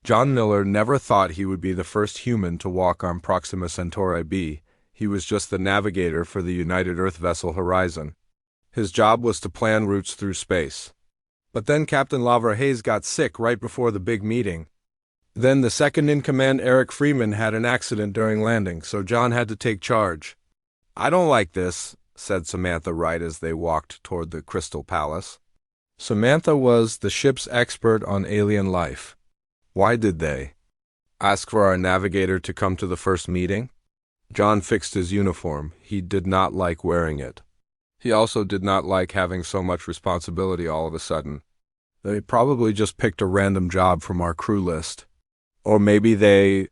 John Miller never thought he would be the first human to walk on Proxima Centauri b. He was just the navigator for the United Earth vessel Horizon. His job was to plan routes through space. But then Captain Lavra Hayes got sick right before the big meeting. Then the second-in-command Eric Freeman had an accident during landing, so John had to take charge. "I don't like this," said Samantha right as they walked toward the Crystal Palace. Samantha was the ship's expert on alien life. Why did they ask for our navigator to come to the first meeting? John fixed his uniform. He did not like wearing it. He also did not like having so much responsibility all of a sudden. They probably just picked a random job from our crew list. Or maybe they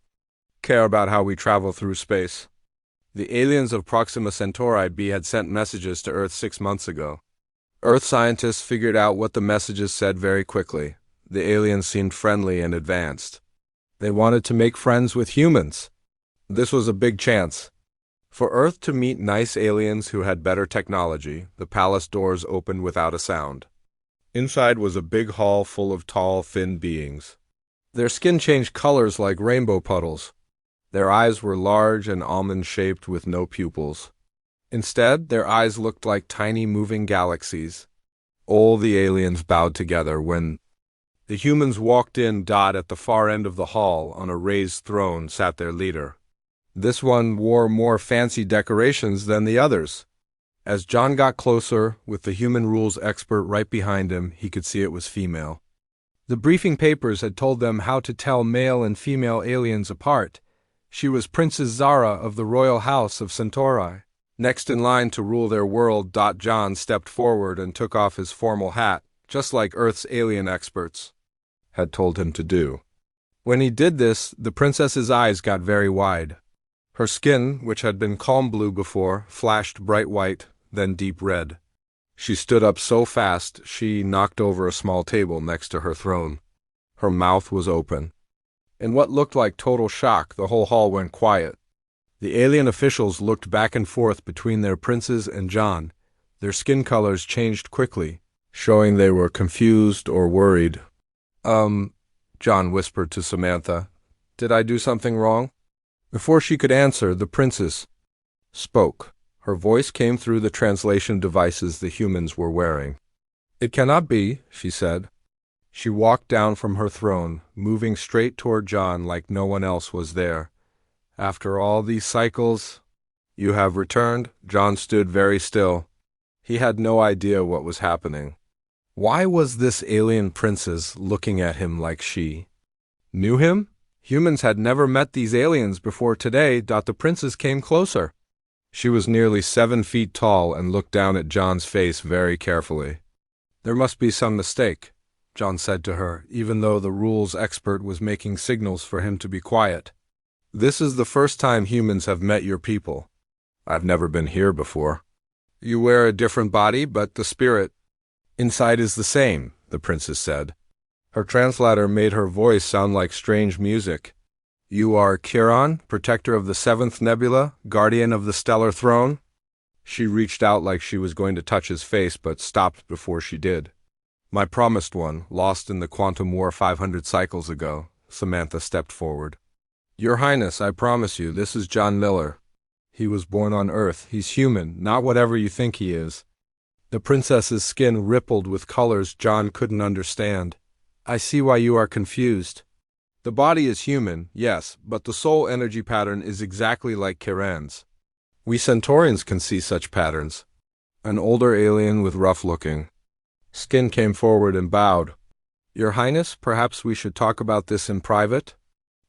care about how we travel through space. The aliens of Proxima Centauri b had sent messages to Earth 6 months ago. Earth scientists figured out what the messages said very quickly. The aliens seemed friendly and advanced. They wanted to make friends with humans. This was a big chance. For Earth to meet nice aliens who had better technology, the palace doors opened without a sound. Inside was a big hall full of tall, thin beings. Their skin changed colors like rainbow puddles. Their eyes were large and almond-shaped with no pupils. Instead, their eyes looked like tiny moving galaxies. All the aliens bowed together when the humans walked in. At the far end of the hall, on a raised throne, sat their leader. This one wore more fancy decorations than the others. As John got closer, with the human rules expert right behind him, he could see it was female. The briefing papers had told them how to tell male and female aliens apart. She was Princess Zara of the Royal House of Centauri. Next in line to rule their world. John stepped forward and took off his formal hat, just like Earth's alien experts had told him to do. When he did this, the princess's eyes got very wide. Her skin, which had been calm blue before, flashed bright white, then deep red. She stood up so fast she knocked over a small table next to her throne. Her mouth was open. In what looked like total shock, the whole hall went quiet. The alien officials looked back and forth between their princes and John. Their skin colors changed quickly, showing they were confused or worried. John whispered to Samantha, "Did I do something wrong?" Before she could answer, the princess spoke. Her voice came through the translation devices the humans were wearing. "It cannot be," she said. She walked down from her throne, moving straight toward John like no one else was there. "After all these cycles, you have returned?" John stood very still. He had no idea what was happening. Why was this alien princess looking at him like she knew him? Humans had never met these aliens before today. The princess came closer. She was nearly 7 feet tall and looked down at John's face very carefully. "There must be some mistake," John said to her, even though the rules expert was making signals for him to be quiet. "This is the first time humans have met your people. I've never been here before. You wear a different body, but the spirit inside is the same," the princess said. Her translator made her voice sound like strange music. "You are Chiron, protector of the 7th nebula, guardian of the stellar throne?" She reached out like she was going to touch his face, but stopped before she did. "My promised one, lost in the quantum war 500 cycles ago." Samantha stepped forward. "Your Highness, I promise you, this is John Miller. He was born on Earth. He's human, not whatever you think he is." The princess's skin rippled with colors John couldn't understand. "I see why you are confused. The body is human, yes, but the soul energy pattern is exactly like Chiron's. We Centaurians can see such patterns." An older alien with rough-looking skin came forward and bowed. "Your Highness, perhaps we should talk about this in private?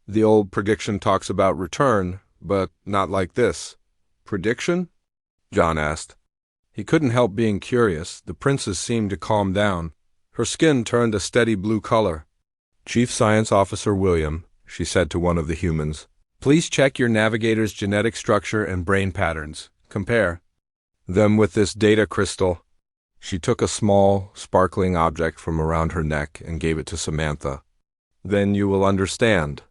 The old prediction talks about return, but not like this." "Prediction?" John asked. He couldn't help being curious. The princess seemed to calm down. Her skin turned a steady blue color. "Chief Science Officer William," she said to one of the humans, "please check your navigator's genetic structure and brain patterns. Compare them with this data crystal." She took a small, sparkling object from around her neck and gave it to Samantha. "Then you will understand."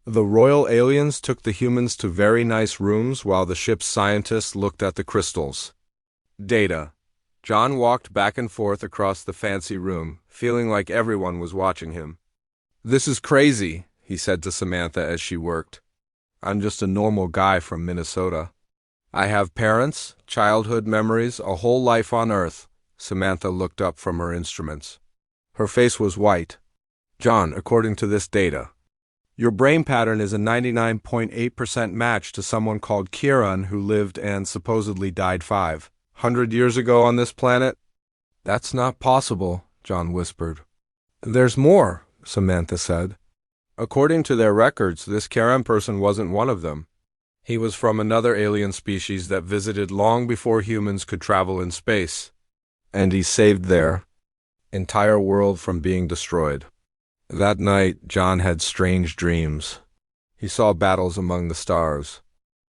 The royal aliens took the humans to very nice rooms while the ship's scientists looked at the crystals. Data. John walked back and forth across the fancy room, feeling like everyone was watching him. "This is crazy," he said to Samantha as she worked. "I'm just a normal guy from Minnesota. I have parents, childhood memories, a whole life on Earth." Samantha looked up from her instruments. Her face was white. "John, according to this data, your brain pattern is a 99.8% match to someone called Kieran who lived and supposedly died 500 years ago on this planet." "That's not possible," John whispered. "There's more," Samantha said. "According to their records, this Kieran person wasn't one of them. He was from another alien species that visited long before humans could travel in space. And he saved their entire world from being destroyed." That night, John had strange dreams. He saw battles among the stars.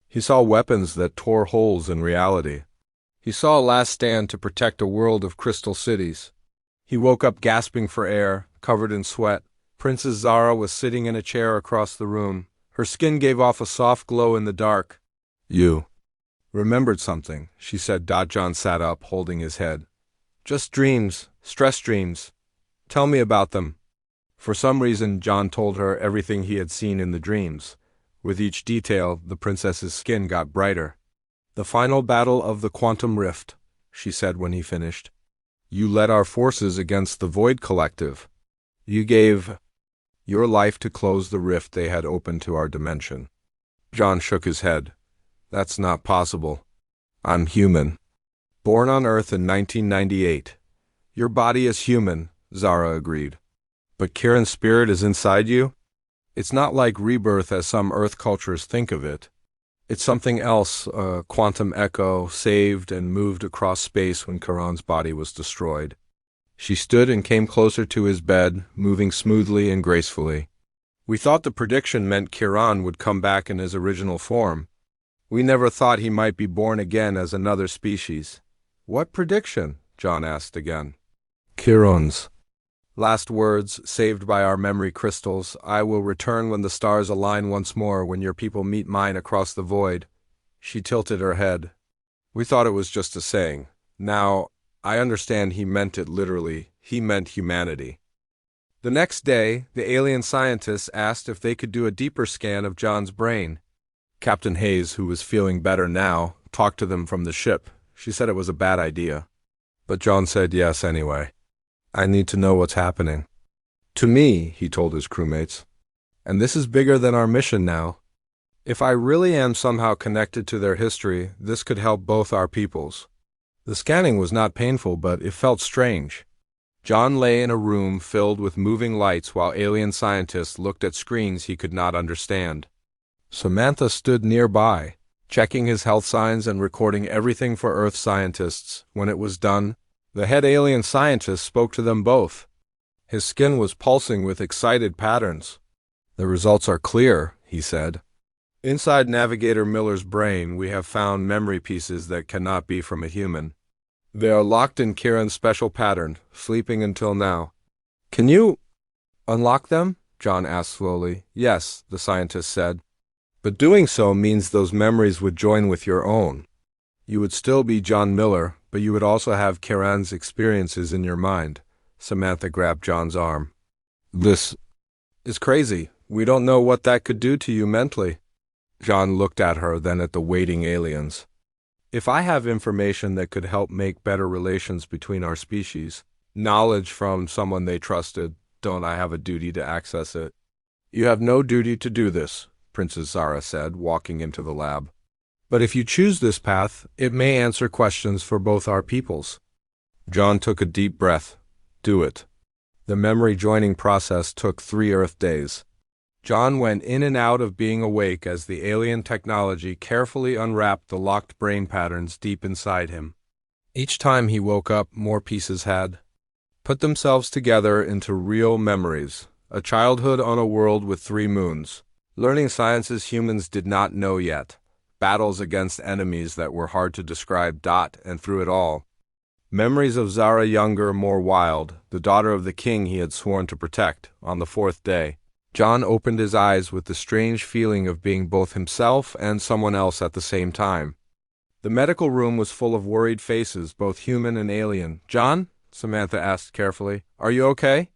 He saw weapons that tore holes in reality. He saw a last stand to protect a world of crystal cities. He woke up gasping for air, covered in sweat. Princess Zara was sitting in a chair across the room. Her skin gave off a soft glow in the dark. "You remembered something," she said. John sat up, holding his head. "Just dreams, stress dreams. Tell me about them." For some reason, John told her everything he had seen in the dreams. With each detail, the princess's skin got brighter. "The final battle of the quantum rift," she said when he finished. "You led our forces against the Void Collective. You gave your life to close the rift they had opened to our dimension." John shook his head. "That's not possible. I'm human. Born on Earth in 1998. "Your body is human," Zara agreed. "But Kieran's spirit is inside you? It's not like rebirth as some Earth cultures think of it. It's something else, a quantum echo, saved and moved across space when Kieran's body was destroyed." She stood and came closer to his bed, moving smoothly and gracefully. "We thought the prediction meant Kieran would come back in his original form. We never thought he might be born again as another species." "What prediction?" John asked again. "Kieran's last words, saved by our memory crystals. I will return when the stars align once more, when your people meet mine across the void." She tilted her head. "We thought it was just a saying. Now, I understand he meant it literally. He meant humanity." The next day, the alien scientists asked if they could do a deeper scan of John's brain. Captain Hayes, who was feeling better now, talked to them from the ship. She said it was a bad idea. But John said yes anyway. "I need to know what's happening to me," he told his crewmates. "And this is bigger than our mission now. If I really am somehow connected to their history, this could help both our peoples." The scanning was not painful, but it felt strange. John lay in a room filled with moving lights while alien scientists looked at screens he could not understand. Samantha stood nearby, checking his health signs and recording everything for Earth scientists. When it was done, the head alien scientist spoke to them both. His skin was pulsing with excited patterns. "The results are clear," he said. "Inside Navigator Miller's brain, we have found memory pieces that cannot be from a human. They are locked in Kieran's special pattern, sleeping until now." "Can you unlock them?" John asked slowly. "Yes," the scientist said. "But doing so means those memories would join with your own. You would still be John Miller, but you would also have Kieran's experiences in your mind." Samantha grabbed John's arm. "This is crazy. We don't know what that could do to you mentally." John looked at her, then at the waiting aliens. "If I have information that could help make better relations between our species, knowledge from someone they trusted, don't I have a duty to access it?" "You have no duty to do this," Princess Zara said, walking into the lab. "But if you choose this path, it may answer questions for both our peoples." John took a deep breath. "Do it." The memory joining process took 3 Earth days. John went in and out of being awake as the alien technology carefully unwrapped the locked brain patterns deep inside him. Each time he woke up, more pieces had put themselves together into real memories. A childhood on a world with 3 moons. Learning sciences humans did not know yet. Battles against enemies that were hard to describe. And through it all, memories of Zara younger, more wild, the daughter of the king he had sworn to protect. On the 4th day, John opened his eyes with the strange feeling of being both himself and someone else at the same time. The medical room was full of worried faces, both human and alien. "John?" Samantha asked carefully. "Are you okay?"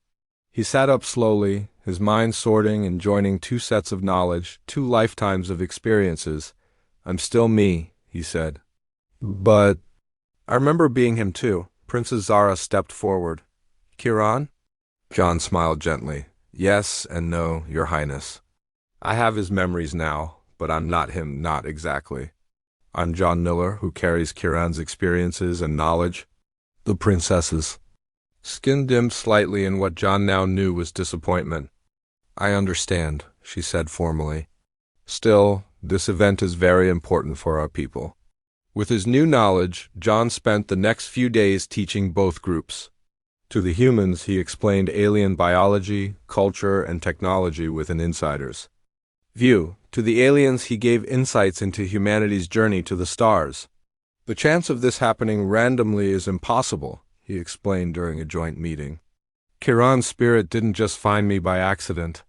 He sat up slowly, his mind sorting and joining two sets of knowledge, two lifetimes of experiences. I'm still me, he said. But I remember being him too. Princess Zara stepped forward. Kiran? John smiled gently. Yes and no, Your Highness. I have his memories now, but I'm not him, not exactly. I'm John Miller, who carries Kiran's experiences and knowledge. The princess's skin dimmed slightly in what John now knew was disappointment. I understand, she said formally. Still, this event is very important for our people. With his new knowledge, John spent the next few days teaching both groups. To the humans, he explained alien biology, culture, and technology with an insider's view. To the aliens, he gave insights into humanity's journey to the stars. The chance of this happening randomly is impossible, he explained during a joint meeting. Kiran's spirit didn't just find me by accident.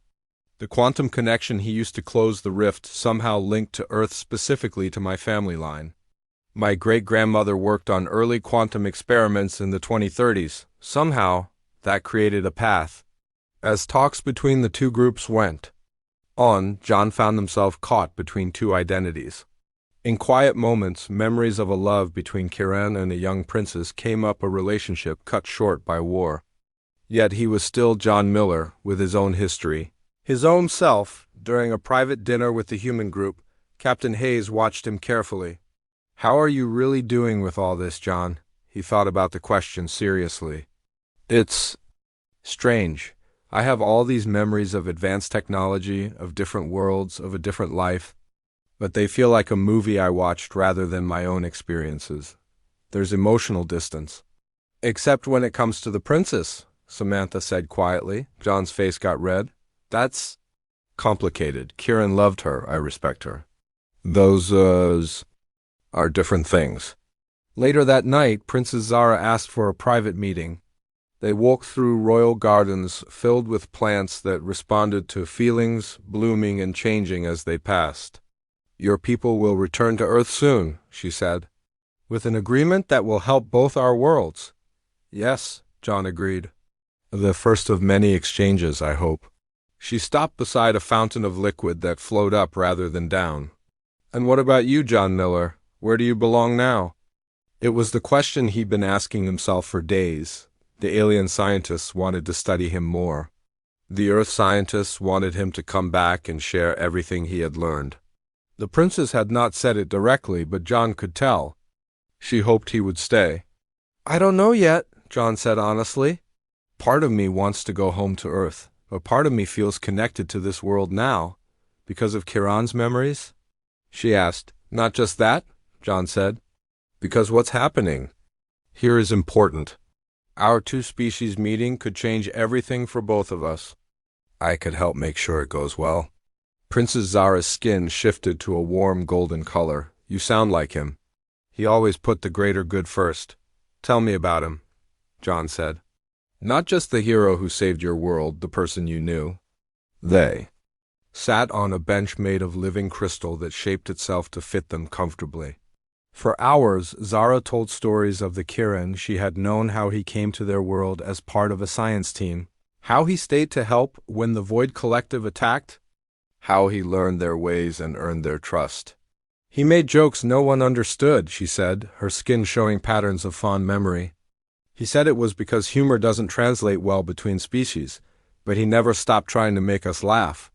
The quantum connection he used to close the rift somehow linked to Earth, specifically to my family line. My great-grandmother worked on early quantum experiments in the 2030s. Somehow, that created a path. As talks between the two groups went on, John found himself caught between two identities. In quiet moments, memories of a love between Kiran and a young princess came up, a relationship cut short by war. Yet he was still John Miller, with his own history, his own self. During a private dinner with the human group, Captain Hayes watched him carefully. How are you really doing with all this, John? He thought about the question seriously. It's strange. I have all these memories of advanced technology, of different worlds, of a different life, but they feel like a movie I watched rather than my own experiences. There's emotional distance. Except when it comes to the princess, Samantha said quietly. John's face got red. That's complicated. Kiran loved her. I respect her. Those are different things. Later that night, Princess Zara asked for a private meeting. They walked through royal gardens filled with plants that responded to feelings, blooming and changing as they passed. Your people will return to Earth soon, she said, with an agreement that will help both our worlds. Yes, John agreed. The first of many exchanges, I hope. She stopped beside a fountain of liquid that flowed up rather than down. And what about you, John Miller? Where do you belong now? It was the question he'd been asking himself for days. The alien scientists wanted to study him more. The Earth scientists wanted him to come back and share everything he had learned. The princess had not said it directly, but John could tell. She hoped he would stay. I don't know yet, John said honestly. Part of me wants to go home to Earth, but part of me feels connected to this world now. Because of Kiran's memories? She asked. Not just that, John said. Because what's happening here is important. Our two species meeting could change everything for both of us. I could help make sure it goes well. Princess Zara's skin shifted to a warm golden color. You sound like him. He always put the greater good first. Tell me about him, John said. Not just the hero who saved your world, the person you knew. They sat on a bench made of living crystal that shaped itself to fit them comfortably. For hours, Zara told stories of the Kiran she had known, how he came to their world as part of a science team, how he stayed to help when the Void Collective attacked, how he learned their ways and earned their trust. He made jokes no one understood, she said, her skin showing patterns of fond memory. He said it was because humor doesn't translate well between species, but he never stopped trying to make us laugh.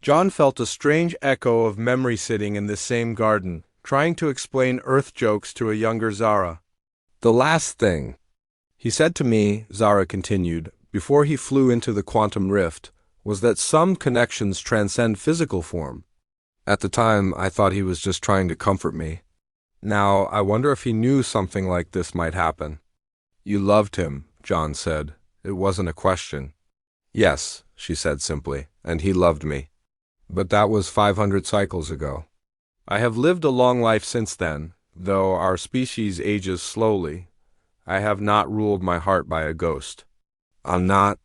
John felt a strange echo of memory sitting in this same garden, trying to explain Earth jokes to a younger Zara. The last thing he said to me, Zara continued, before he flew into the quantum rift, was that some connections transcend physical form. At the time, I thought he was just trying to comfort me. Now, I wonder if he knew something like this might happen. You loved him, John said. It wasn't a question. Yes, she said simply, and he loved me. But that was 500 cycles ago. I have lived a long life since then, though our species ages slowly. I have not ruled my heart by a ghost. I'm not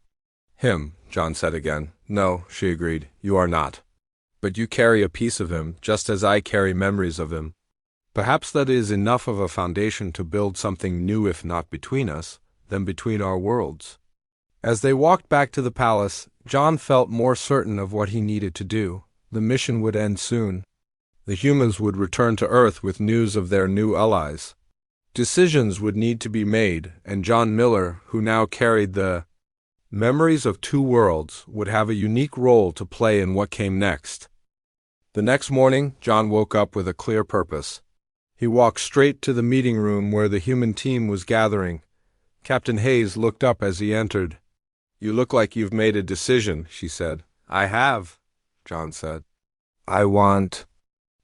him, John said again. No, she agreed, you are not. But you carry a piece of him, just as I carry memories of him. Perhaps that is enough of a foundation to build something new, if not between us, then between our worlds. As they walked back to the palace, John felt more certain of what he needed to do. The mission would end soon. The humans would return to Earth with news of their new allies. Decisions would need to be made, and John Miller, who now carried the memories of two worlds, would have a unique role to play in what came next. The next morning, John woke up with a clear purpose. He walked straight to the meeting room where the human team was gathering. Captain Hayes looked up as he entered. "You look like you've made a decision," she said. "I have," John said. "I want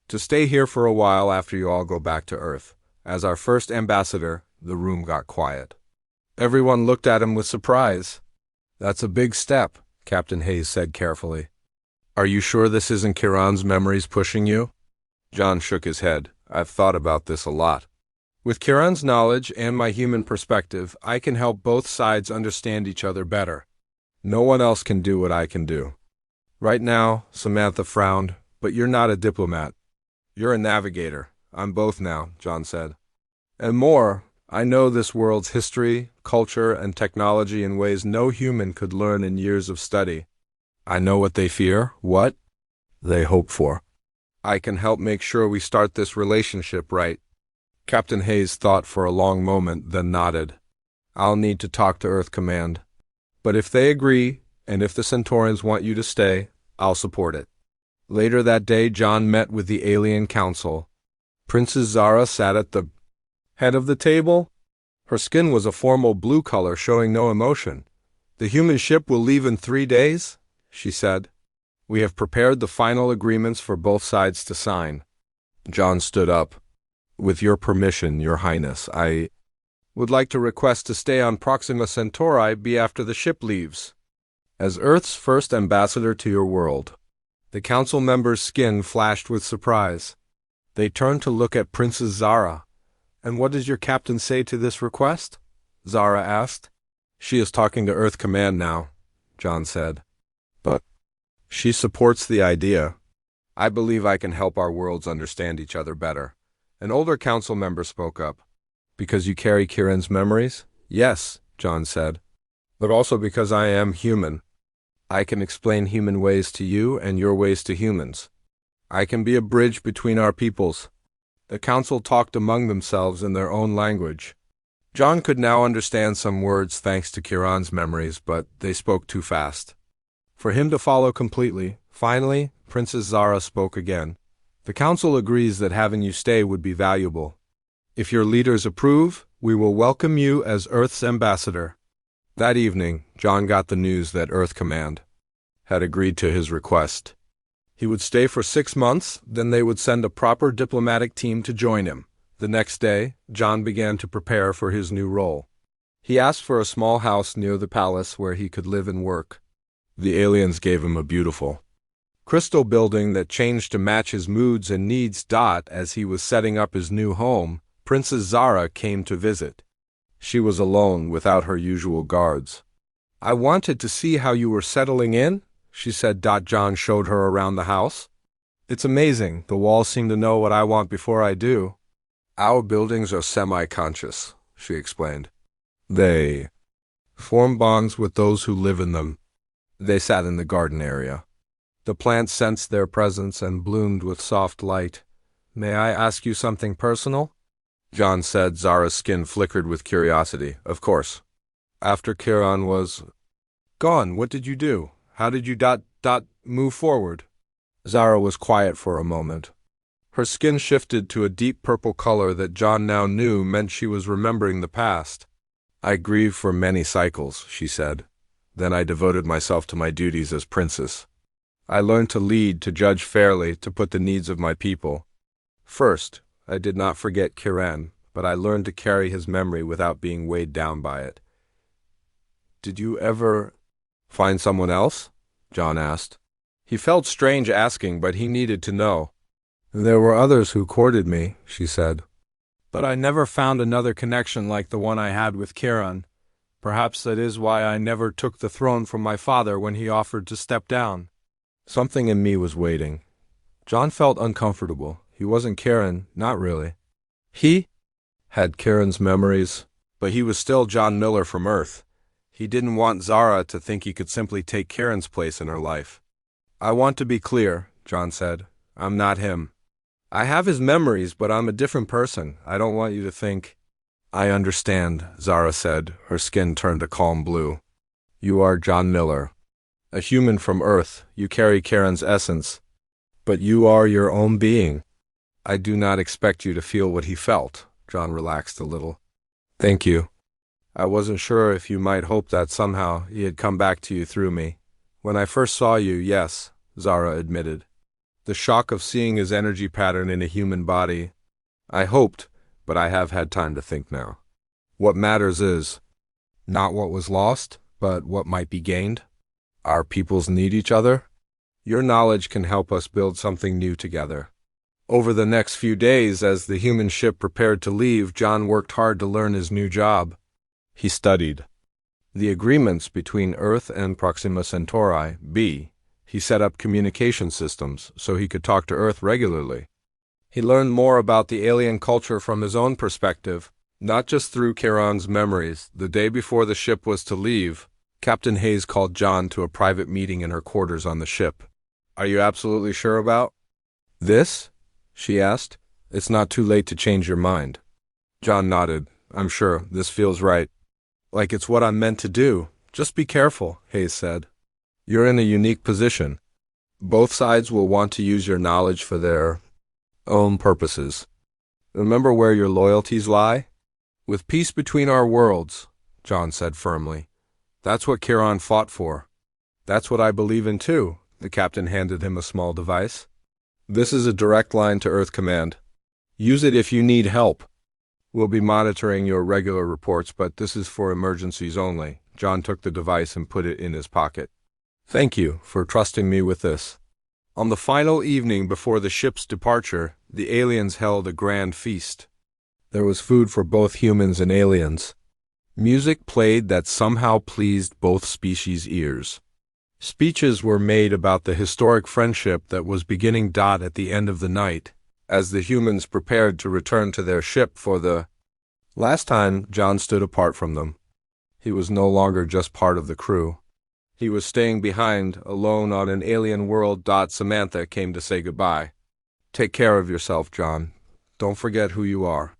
to stay here for a while after you all go back to Earth. As our first ambassador." The room got quiet. Everyone looked at him with surprise. "That's a big step," Captain Hayes said carefully. "Are you sure this isn't Kieran's memories pushing you?" John shook his head. "I've thought about this a lot. With Kieran's knowledge and my human perspective, I can help both sides understand each other better. No one else can do what I can do." "Right now," Samantha frowned, "but you're not a diplomat. You're a navigator." "I'm both now," John said. "And more, I know this world's history, culture, and technology in ways no human could learn in years of study. I know what they fear, what they hope for. I can help make sure we start this relationship right." Captain Hayes thought for a long moment, then nodded. "I'll need to talk to Earth Command. But if they agree, and if the Centaurians want you to stay, I'll support it." Later that day, John met with the Alien Council. Princess Zara sat at the head of the table. Her skin was a formal blue color, showing no emotion. "The human ship will leave in 3 days," she said. "We have prepared the final agreements for both sides to sign." John stood up. "With your permission, Your Highness, I would like to request to stay on Proxima Centauri be after the ship leaves. As Earth's first ambassador to your world." The council members' skin flashed with surprise. They turned to look at Princess Zara. "And what does your captain say to this request?" Zara asked. "She is talking to Earth Command now," John said. "But she supports the idea. I believe I can help our worlds understand each other better." An older council member spoke up. "Because you carry Kieran's memories?" "Yes," John said. "But also because I am human. I can explain human ways to you and your ways to humans. I can be a bridge between our peoples." The council talked among themselves in their own language. John could now understand some words thanks to Kieran's memories, but they spoke too fast for him to follow completely. Finally, Princess Zara spoke again. "The council agrees that having you stay would be valuable. If your leaders approve, we will welcome you as Earth's ambassador." That evening, John got the news that Earth Command had agreed to his request. He would stay for 6 months, then they would send a proper diplomatic team to join him. The next day, John began to prepare for his new role. He asked for a small house near the palace where he could live and work. The aliens gave him a beautiful crystal building that changed to match his moods and needs. As he was setting up his new home, Princess Zara came to visit. She was alone, without her usual guards. "I wanted to see how you were settling in," she said. John showed her around the house. "It's amazing. The walls seem to know what I want before I do." "Our buildings are semi-conscious," she explained. "They form bonds with those who live in them." They sat in the garden area. The plants sensed their presence and bloomed with soft light. "May I ask you something personal?" John said. Zara's skin flickered with curiosity. "Of course." "After Kieran was gone, what did you do? How did you move forward?" Zara was quiet for a moment. Her skin shifted to a deep purple color that John now knew meant she was remembering the past. "I grieved for many cycles," she said. "Then I devoted myself to my duties as princess. I learned to lead, to judge fairly, to put the needs of my people first. I did not forget Kieran, but I learned to carry his memory without being weighed down by it." "Did you ever find someone else?" John asked. He felt strange asking, but he needed to know. "There were others who courted me," she said. "But I never found another connection like the one I had with Kieran. Perhaps that is why I never took the throne from my father when he offered to step down. Something in me was waiting." John felt uncomfortable. He wasn't Kieran, not really. He had Kieran's memories, but he was still John Miller from Earth. He didn't want Zara to think he could simply take Karen's place in her life. "I want to be clear," John said. "I'm not him. I have his memories, but I'm a different person. I don't want you to think—" "I understand," Zara said, her skin turned a calm blue. "You are John Miller. A human from Earth, you carry Karen's essence. But you are your own being. I do not expect you to feel what he felt." John relaxed a little. "Thank you. I wasn't sure if you might hope that somehow he had come back to you through me. When I first saw you, yes," Zara admitted. "The shock of seeing his energy pattern in a human body. I hoped, but I have had time to think now. What matters is not what was lost, but what might be gained. Our peoples need each other. Your knowledge can help us build something new together." Over the next few days, as the human ship prepared to leave, John worked hard to learn his new job. He studied the agreements between Earth and Proxima Centauri b. He set up communication systems so he could talk to Earth regularly. He learned more about the alien culture from his own perspective, not just through Charon's memories. The day before the ship was to leave, Captain Hayes called John to a private meeting in her quarters on the ship. "Are you absolutely sure about this?" she asked. "It's not too late to change your mind." John nodded. "I'm sure. This feels right. Like it's what I'm meant to do. Just be careful," Hayes said. "You're in a unique position. Both sides will want to use your knowledge for their own purposes. Remember where your loyalties lie? With peace between our worlds," John said firmly. "That's what Charon fought for." "That's what I believe in too." The captain handed him a small device. "This is a direct line to Earth Command. Use it if you need help. We'll be monitoring your regular reports, but this is for emergencies only." John took the device and put it in his pocket. "Thank you for trusting me with this." On the final evening before the ship's departure, the aliens held a grand feast. There was food for both humans and aliens. Music played that somehow pleased both species' ears. Speeches were made about the historic friendship that was beginning at the end of the night, as the humans prepared to return to their ship for the last time. John stood apart from them. He was no longer just part of the crew. He was staying behind, alone on an alien world. Samantha came to say goodbye. "Take care of yourself, John. Don't forget who you are."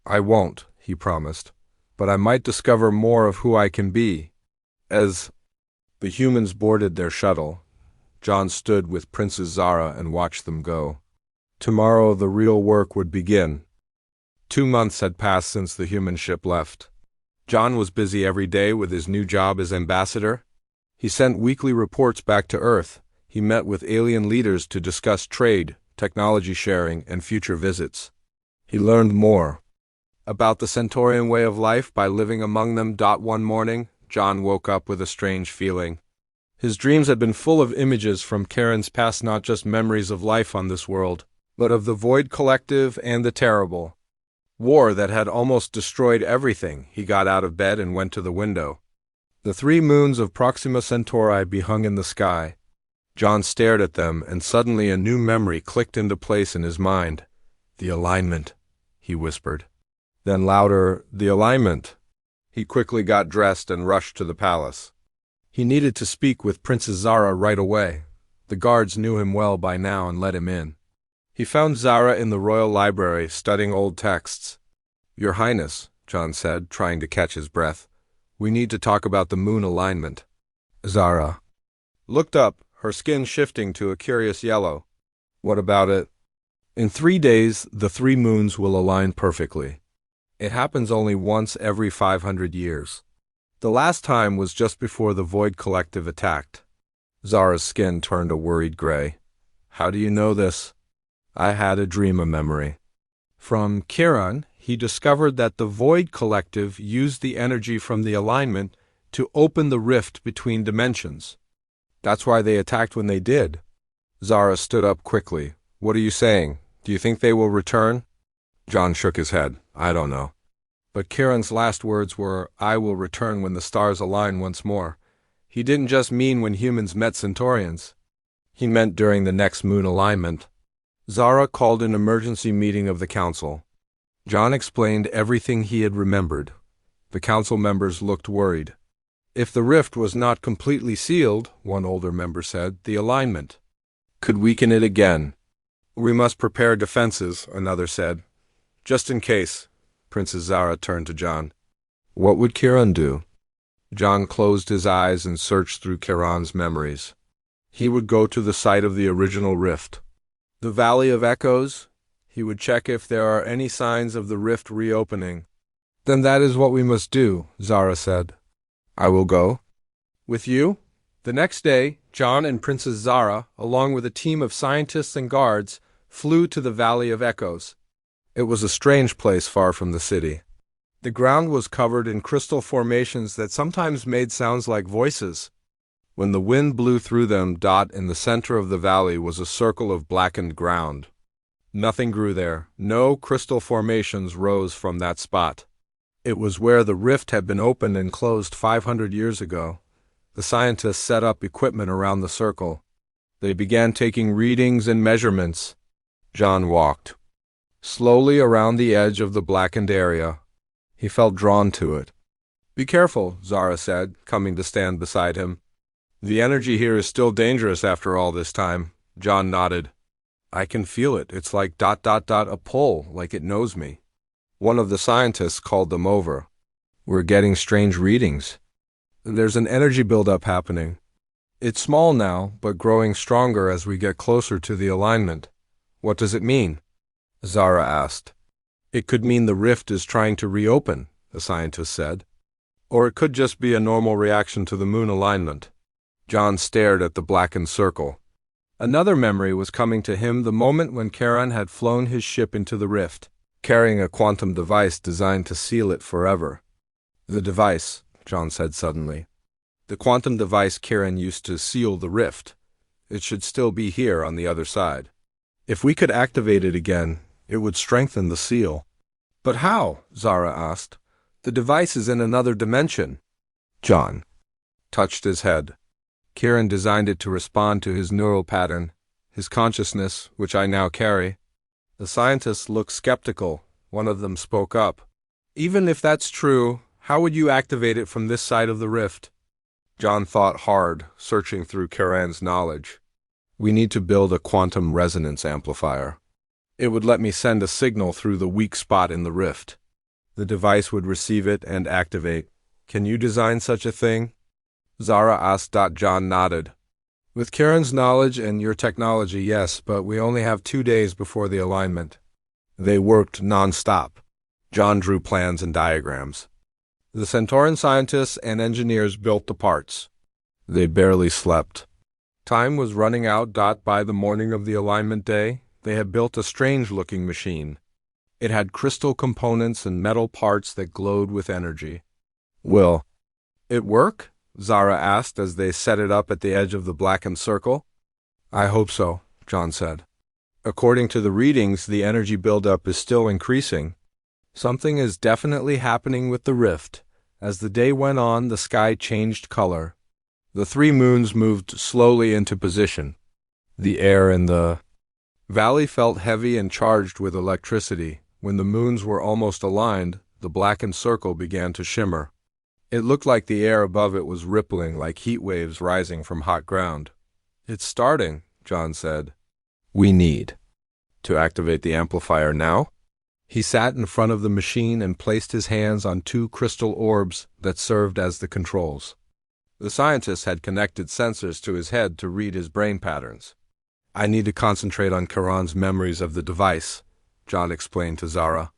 "I won't," he promised, "but I might discover more of who I can be." As the humans boarded their shuttle, John stood with Princess Zara and watched them go. Tomorrow the real work would begin. 2 months had passed since the human ship left. John was busy every day with his new job as ambassador. He sent weekly reports back to Earth. He met with alien leaders to discuss trade, technology sharing, and future visits. He learned more about the Centaurian way of life by living among them. One morning, John woke up with a strange feeling. His dreams had been full of images from Karen's past, not just memories of life on this world, but of the Void Collective and the terrible war that had almost destroyed everything. He got out of bed and went to the window. The 3 moons of Proxima Centauri hung in the sky. John stared at them, and suddenly a new memory clicked into place in his mind. "The alignment," he whispered. Then louder, "The alignment." He quickly got dressed and rushed to the palace. He needed to speak with Princess Zara right away. The guards knew him well by now and let him in. He found Zara in the royal library, studying old texts. "Your Highness," John said, trying to catch his breath, "we need to talk about the moon alignment." Zara looked up, her skin shifting to a curious yellow. "What about it?" "In 3 days, the 3 moons will align perfectly. It happens only once every 500 years. The last time was just before the Void Collective attacked." Zara's skin turned a worried gray. "How do you know this?" "I had a dream, a memory. From Charon, he discovered that the Void Collective used the energy from the alignment to open the rift between dimensions. That's why they attacked when they did." Zara stood up quickly. "What are you saying? Do you think they will return?" John shook his head. "I don't know. But Charon's last words were, 'I will return when the stars align once more.' He didn't just mean when humans met Centaurians. He meant during the next moon alignment." Zara called an emergency meeting of the council. John explained everything he had remembered. The council members looked worried. If the rift was not completely sealed, one older member said, the alignment could weaken it again. We must prepare defenses, another said. Just in case. Princess Zara turned to John. What would Kiran do? John closed his eyes and searched through Kiran's memories. He would go to the site of the original rift. The Valley of Echoes. He would check if there are any signs of the rift reopening. Then that is what we must do, Zara said. I will go. With you? The next day, John and Princess Zara, along with a team of scientists and guards, flew to the Valley of Echoes. It was a strange place far from the city. The ground was covered in crystal formations that sometimes made sounds like voices. When the wind blew through them, in the center of the valley was a circle of blackened ground. Nothing grew there. No crystal formations rose from that spot. It was where the rift had been opened and closed 500 years ago. The scientists set up equipment around the circle. They began taking readings and measurements. John walked slowly around the edge of the blackened area. He felt drawn to it. Be careful, Zara said, coming to stand beside him. The energy here is still dangerous after all this time. John nodded. I can feel it. It's like ... a pull, like it knows me. One of the scientists called them over. We're getting strange readings. There's an energy buildup happening. It's small now, but growing stronger as we get closer to the alignment. What does it mean? Zara asked. It could mean the rift is trying to reopen, the scientist said. Or it could just be a normal reaction to the moon alignment. John stared at the blackened circle. Another memory was coming to him, the moment when Charon had flown his ship into the rift, carrying a quantum device designed to seal it forever. The device, John said suddenly. The quantum device Charon used to seal the rift. It should still be here on the other side. If we could activate it again, it would strengthen the seal. But how? Zara asked. The device is in another dimension. John touched his head. Kiran designed it to respond to his neural pattern, his consciousness, which I now carry. The scientists looked skeptical. One of them spoke up. Even if that's true, how would you activate it from this side of the rift? John thought hard, searching through Kiran's knowledge. We need to build a quantum resonance amplifier. It would let me send a signal through the weak spot in the rift. The device would receive it and activate. Can you design such a thing? Zara asked. John nodded. With Kiran's knowledge and your technology, yes, but we only have 2 days before the alignment. They worked non-stop. John drew plans and diagrams. The Centauran scientists and engineers built the parts. They barely slept. Time was running out. By the morning of the alignment day, they had built a strange-looking machine. It had crystal components and metal parts that glowed with energy. Will it work? Zara asked as they set it up at the edge of the blackened circle. I hope so, John said. According to the readings, the energy buildup is still increasing. Something is definitely happening with the rift. As the day went on, the sky changed color. The 3 moons moved slowly into position. The air in the valley felt heavy and charged with electricity. When the moons were almost aligned, the blackened circle began to shimmer. It looked like the air above it was rippling like heat waves rising from hot ground. It's starting, John said. We need to activate the amplifier now. He sat in front of the machine and placed his hands on 2 crystal orbs that served as the controls. The scientist had connected sensors to his head to read his brain patterns. I need to concentrate on Charon's memories of the device, John explained to Zara.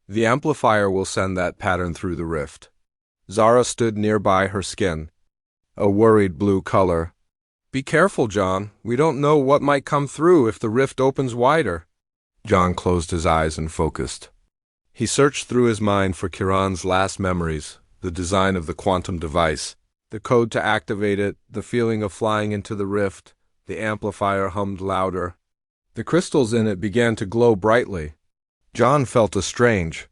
The amplifier will send that pattern through the rift. Zara stood nearby, her skin a worried blue color. Be careful, John. We don't know what might come through if the rift opens wider. John closed his eyes and focused. He searched through his mind for Kiran's last memories, the design of the quantum device, the code to activate it, the feeling of flying into the rift. The amplifier hummed louder. The crystals in it began to glow brightly. John felt a strange,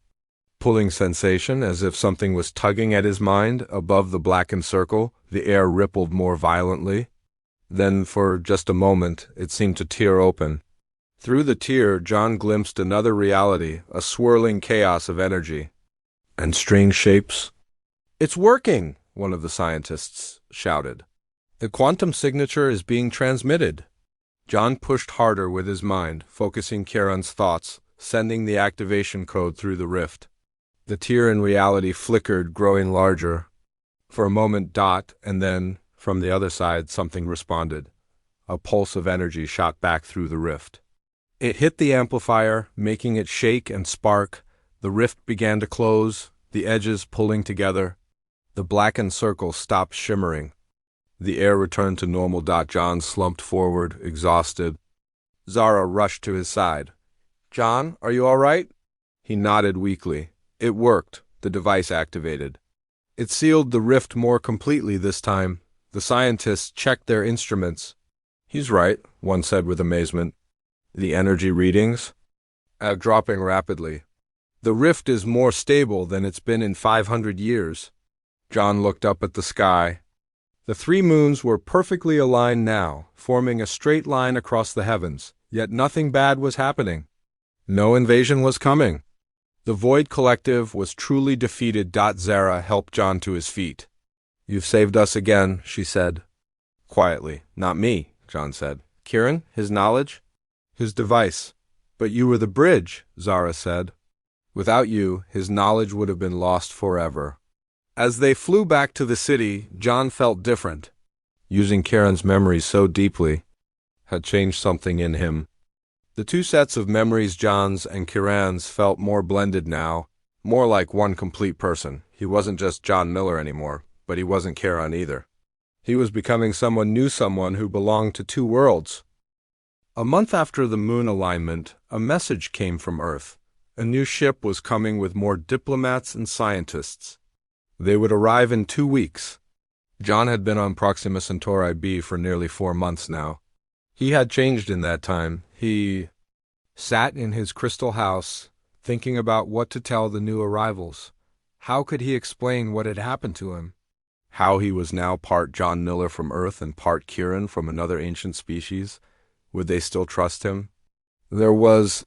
pulling sensation, as if something was tugging at his mind. Above the blackened circle, the air rippled more violently. Then, for just a moment, it seemed to tear open. Through the tear, John glimpsed another reality, a swirling chaos of energy and strange shapes. It's working! one of the scientists shouted. The quantum signature is being transmitted. John pushed harder with his mind, focusing Kieran's thoughts, sending the activation code through the rift. The tear in reality flickered, growing larger. For a moment, and then, from the other side, something responded. A pulse of energy shot back through the rift. It hit the amplifier, making it shake and spark. The rift began to close, the edges pulling together. The blackened circle stopped shimmering. The air returned to normal. John slumped forward, exhausted. Zara rushed to his side. "John, are you all right?" He nodded weakly. It worked. The device activated. It sealed the rift more completely this time. The scientists checked their instruments. "He's right," one said with amazement. "The energy readings are dropping rapidly. The rift is more stable than it's been in 500 years. John looked up at the sky. The 3 moons were perfectly aligned now, forming a straight line across the heavens, yet nothing bad was happening. No invasion was coming. The Void Collective was truly defeated. Zara helped John to his feet. "You've saved us again," she said. Quietly. "Not me," John said. "Kieran, his knowledge?" "His device. But you were the bridge," Zara said. "Without you, his knowledge would have been lost forever." As they flew back to the city, John felt different. Using Kieran's memories so deeply had changed something in him. The 2 sets of memories, John's and Kieran's, felt more blended now, more like one complete person. He wasn't just John Miller anymore, but he wasn't Kieran either. He was becoming someone new, someone who belonged to 2 worlds. A month after the moon alignment, a message came from Earth. A new ship was coming with more diplomats and scientists. They would arrive in 2 weeks. John had been on Proxima Centauri b for nearly 4 months now. He had changed in that time. He sat in his crystal house, thinking about what to tell the new arrivals. How could he explain what had happened to him? How he was now part John Miller from Earth and part Kieran from another ancient species? Would they still trust him? There was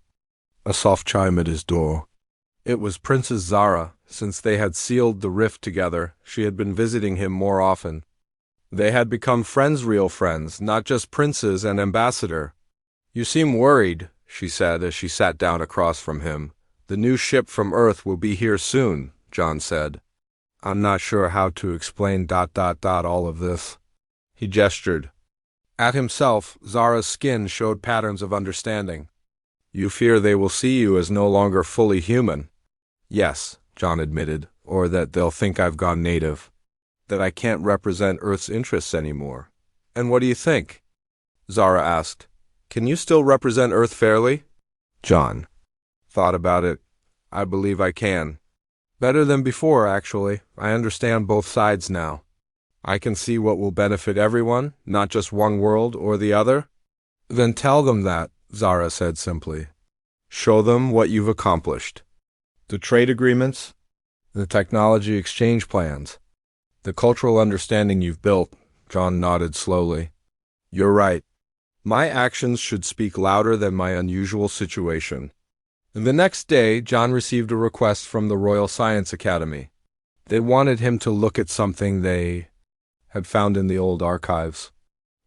a soft chime at his door. It was Princess Zara. Since they had sealed the rift together, she had been visiting him more often. They had become friends, real friends, not just princes and ambassador. "You seem worried," she said as she sat down across from him. "The new ship from Earth will be here soon," John said. "I'm not sure how to explain all of this." He gestured. At himself, Zara's skin showed patterns of understanding. "You fear they will see you as no longer fully human." "Yes," John admitted, "or that they'll think I've gone native. That I can't represent Earth's interests anymore." "And what do you think?" Zara asked. "Can you still represent Earth fairly?" John thought about it. "I believe I can. Better than before, actually. I understand both sides now. I can see what will benefit everyone, not just one world or the other." "Then tell them that," Zara said simply. "Show them what you've accomplished. The trade agreements, the technology exchange plans, the cultural understanding you've built." John nodded slowly. "You're right. My actions should speak louder than my unusual situation." The next day, John received a request from the Royal Science Academy. They wanted him to look at something they had found in the old archives.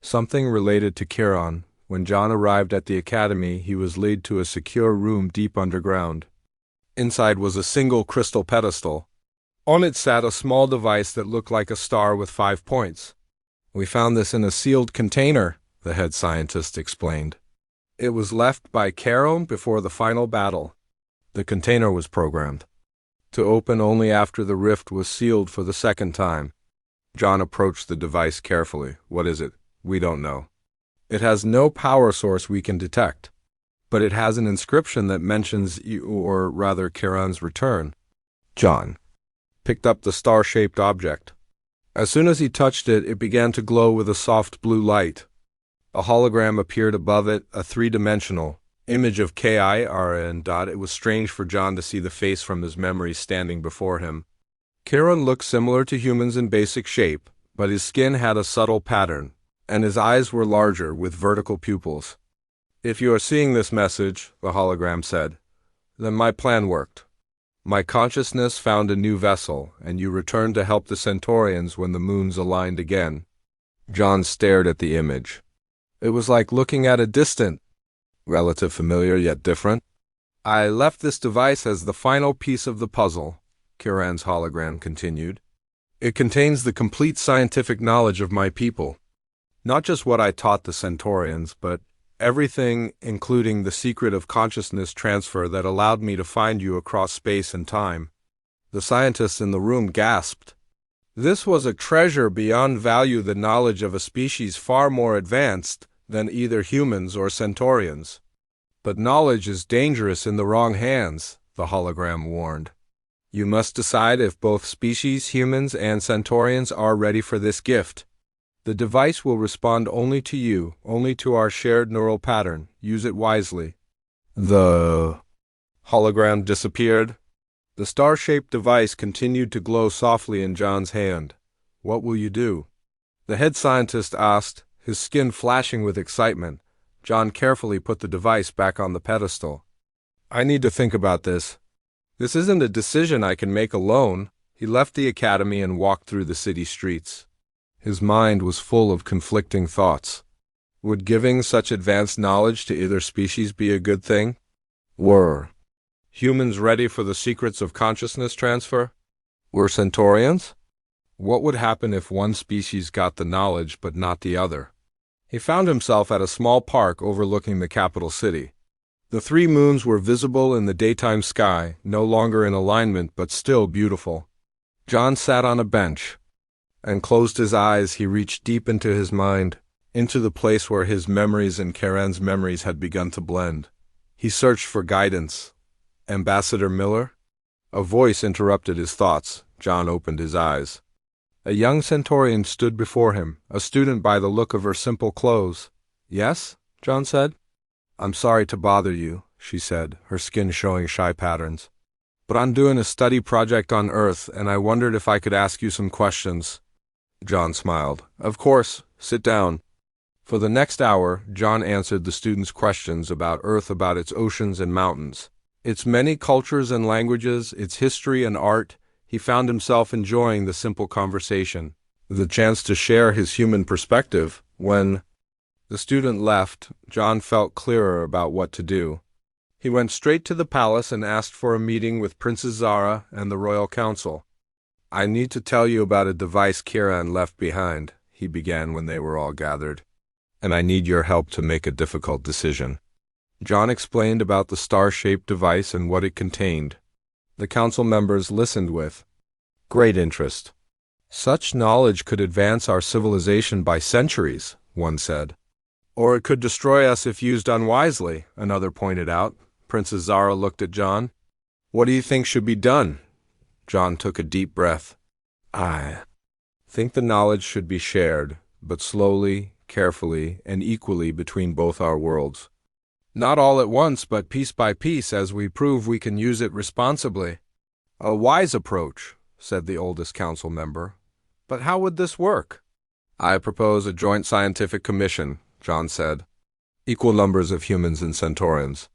Something related to Kieran. When John arrived at the academy, he was led to a secure room deep underground. Inside was a single crystal pedestal. On it sat a small device that looked like a star with 5 points. "We found this in a sealed container," the head scientist explained. "It was left by Kieran before the final battle." The container was programmed to open only after the rift was sealed for the 2nd time. John approached the device carefully. "What is it?" "We don't know. It has no power source we can detect. But it has an inscription that mentions you, or rather Kieran's return." John picked up the star-shaped object. As soon as he touched it, it began to glow with a soft blue light. A hologram appeared above it, a 3-dimensional image of Kieran. It was strange for John to see the face from his memories standing before him. Kieran looked similar to humans in basic shape, but his skin had a subtle pattern, and his eyes were larger, with vertical pupils. "If you are seeing this message," the hologram said, "then my plan worked. My consciousness found a new vessel, and you returned to help the Centaurians when the moons aligned again. John stared at the image. It was like looking at a distant, relative familiar yet different. I left this device as the final piece of the puzzle, Kiran's hologram continued. It contains the complete scientific knowledge of my people. Not just what I taught the Centaurians, but everything, including the secret of consciousness transfer that allowed me to find you across space and time. The scientists in the room gasped. This was a treasure beyond value, the knowledge of a species far more advanced than either humans or Centaurians. But knowledge is dangerous in the wrong hands, the hologram warned. You must decide if both species, humans and Centaurians, are ready for this gift. The device will respond only to you, only to our shared neural pattern. Use it wisely. The hologram disappeared. The star-shaped device continued to glow softly in John's hand. What will you do? The head scientist asked, his skin flashing with excitement. John carefully put the device back on the pedestal. I need to think about this. This isn't a decision I can make alone. He left the academy and walked through the city streets. His mind was full of conflicting thoughts. Would giving such advanced knowledge to either species be a good thing? Were humans ready for the secrets of consciousness transfer? Were Centaurians? What would happen if one species got the knowledge but not the other? He found himself at a small park overlooking the capital city. The 3 moons were visible in the daytime sky, no longer in alignment but still beautiful. John sat on a bench and closed his eyes. He reached deep into his mind, into the place where his memories and Karen's memories had begun to blend. He searched for guidance. Ambassador Miller? A voice interrupted his thoughts. John opened his eyes. A young Centaurian stood before him, a student by the look of her simple clothes. Yes? John said. I'm sorry to bother you, she said, her skin showing shy patterns. But I'm doing a study project on Earth, and I wondered if I could ask you some questions. John smiled. Of course, sit down. For the next hour, John answered the students' questions about Earth, about its oceans and mountains, its many cultures and languages, its history and art. He found himself enjoying the simple conversation, the chance to share his human perspective. When the student left, John felt clearer about what to do. He went straight to the palace and asked for a meeting with Princess Zara and the royal council. I need to tell you about a device Kiran left behind, he began when they were all gathered. And I need your help to make a difficult decision. John explained about the star-shaped device and what it contained. The council members listened with great interest. Such knowledge could advance our civilization by centuries, one said. Or it could destroy us if used unwisely, another pointed out. Princess Zara looked at John. What do you think should be done? John took a deep breath. I think the knowledge should be shared, but slowly, carefully, and equally between both our worlds. Not all at once, but piece by piece as we prove we can use it responsibly. A wise approach, said the oldest council member. But how would this work? I propose a joint scientific commission, John said. Equal numbers of humans and Centaurians.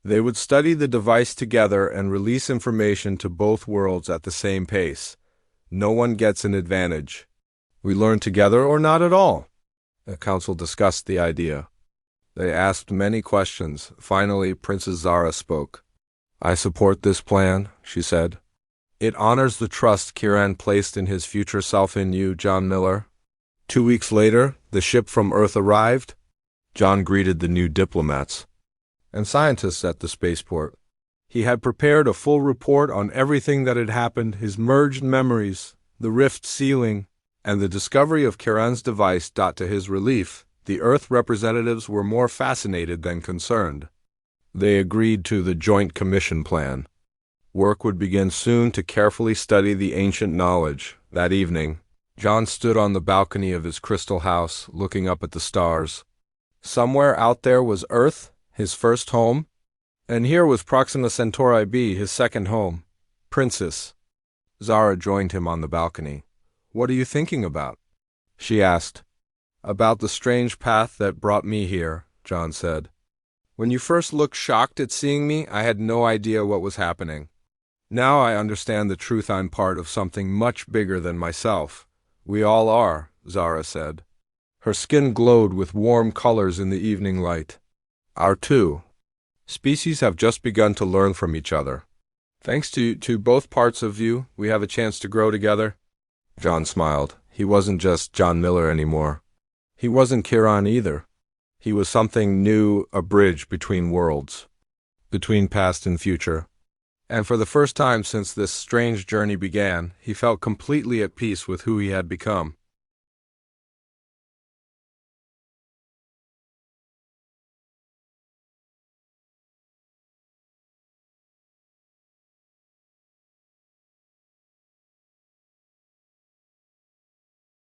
They would study the device together and release information to both worlds at the same pace. No one gets an advantage. We learn together or not at all. The council discussed the idea. They asked many questions. Finally, Princess Zara spoke. I support this plan, she said. It honors the trust Kiran placed in his future self in you, John Miller. 2 weeks later, the ship from Earth arrived. John greeted the new diplomats and scientists at the spaceport. He had prepared a full report on everything that had happened, his merged memories, the rift sealing, and the discovery of Kiran's device. To his relief, the Earth representatives were more fascinated than concerned. They agreed to the Joint Commission plan. Work would begin soon to carefully study the ancient knowledge. That evening, John stood on the balcony of his crystal house, looking up at the stars. Somewhere out there was Earth, his first home, and here was Proxima Centauri B, his second home. Princess Zara joined him on the balcony. What are you thinking about? She asked. About the strange path that brought me here, John said. When you first looked shocked at seeing me, I had no idea what was happening. Now I understand the truth. I'm part of something much bigger than myself. We all are, Zara said. Her skin glowed with warm colors in the evening light. Our two species have just begun to learn from each other. Thanks to both parts of you, we have a chance to grow together. John smiled. He wasn't just John Miller anymore. He wasn't Kieran either. He was something new, a bridge between worlds, between past and future. And for the first time since this strange journey began, he felt completely at peace with who he had become.